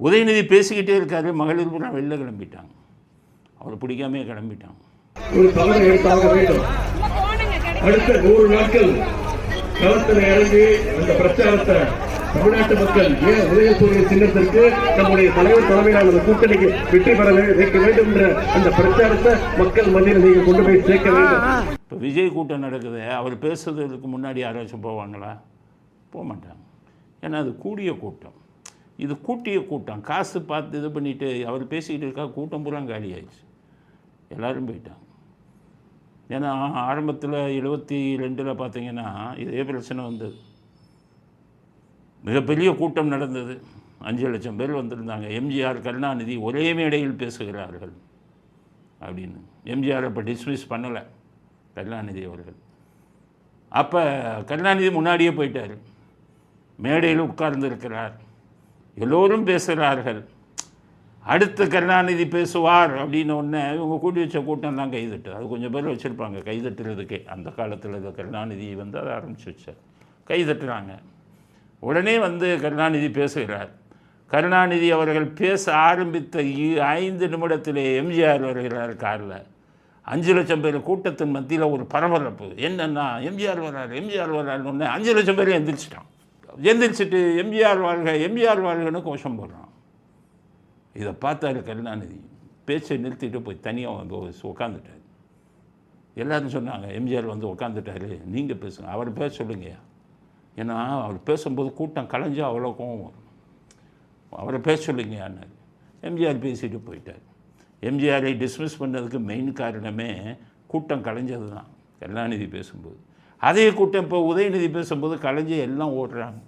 உதயநிதி பேசிக்கிட்டே இருக்காரு, மகளிர் பூரா வெளில கிளம்பிட்டாங்க, அவர் பிடிக்காமே கிளம்பிட்டாங்க. ஒரு தவறு எடுத்தாக வேண்டும். அடுத்த 100 நாட்கள் களத்தில் இறங்கி அந்த பிரச்சாரத்தை தமிழ்நாட்டு மக்கள் ஏன் உதயசூரிய சின்னத்திற்கு நம்முடைய தலைவர் தலைமையிலான கூட்டணிக்கு வெற்றி பெற வைக்க வேண்டும் என்ற அந்த பிரச்சாரத்தை மக்கள் மத்தியில் நீங்க கொண்டு போய் சேர்க்க வேண்டும். இப்போ விஜய் கூட்டம் நடக்குது, அவர் பேசுறதுக்கு முன்னாடி யாராச்சும் போவாங்களா? போக மாட்டாங்க. ஏன்னா அது கூடிய கூட்டம், இது கூட்டிய கூட்டம். காசு பார்த்து இது பண்ணிவிட்டு அவர் பேசிக்கிட்டு இருக்கா, கூட்டம் பூரா காலி ஆயிடுச்சு, எல்லோரும் போயிட்டாங்க. ஏன்னா ஆரம்பத்தில் 72 பார்த்தீங்கன்னா இதே பிரச்சனை வந்தது, மிகப்பெரிய கூட்டம் நடந்தது, 5 லட்சம் பேர் வந்திருந்தாங்க. எம்ஜிஆர் கருணாநிதி ஒரே மேடையில் பேசுகிறார்கள் அப்படின்னு. எம்ஜிஆர் அப்போ டிஸ்மிஸ் பண்ணலை கருணாநிதி அவர்கள். அப்போ கருணாநிதி முன்னாடியே போயிட்டார், மேடையில் உட்கார்ந்துருக்கிறார், எல்லோரும் பேசுகிறார்கள். அடுத்து கருணாநிதி பேசுவார் அப்படின்னு ஒன்று இவங்க கூட்டி வச்ச கூட்டம் தான் கைதட்டு. அது கொஞ்சம் பேர் வச்சுருப்பாங்க கைதட்டுறதுக்கே. அந்த காலத்தில் இதை கருணாநிதி வந்து அதை ஆரம்பித்து வச்சார், கைதட்டுறாங்க. உடனே வந்து கருணாநிதி பேசுகிறார். கருணாநிதி அவர்கள் பேச ஆரம்பித்த 5 நிமிடத்திலே எம்ஜிஆர் வருகிறார் காரில். 5 லட்சம் பேர் கூட்டத்தின் மத்தியில் ஒரு பரபரப்பு. என்னென்னா எம்ஜிஆர் வர்றார், எம்ஜிஆர் வர்றாருன்னு ஒன்று 5 லட்சம் பேர் எந்திரிச்சிட்டான். எந்திரிச்சிட்டு எம்ஜிஆர் வாழ்க, எம்ஜிஆர் வாழ்கன்னு கோஷம் போடுறான். இதை பார்த்தாரு கருணாநிதி, பேச்சை நிறுத்திட்டு போய் தனியாக வந்து உட்காந்துட்டார். எல்லோரும் சொன்னாங்க எம்ஜிஆர் வந்து உட்காந்துட்டாரு, நீங்கள் பேசுங்க, அவர் பேச சொல்லுங்கய்யா. ஏன்னா அவர் பேசும்போது கூட்டம் கலைஞ்சா அவ்வளோ கோவம் வரும், அவரை பேச சொல்லுங்கயான்னாரு. எம்ஜிஆர் பேசிட்டு போயிட்டார். எம்ஜிஆரை டிஸ்மிஸ் பண்ணதுக்கு மெயின் காரணமே கூட்டம் கலைஞ்சது தான், கருணாநிதி பேசும்போது. அதே கூட்டம் இப்போ உதயநிதி பேசும்போது கலைஞ்சி எல்லாம் ஓடுறாங்க.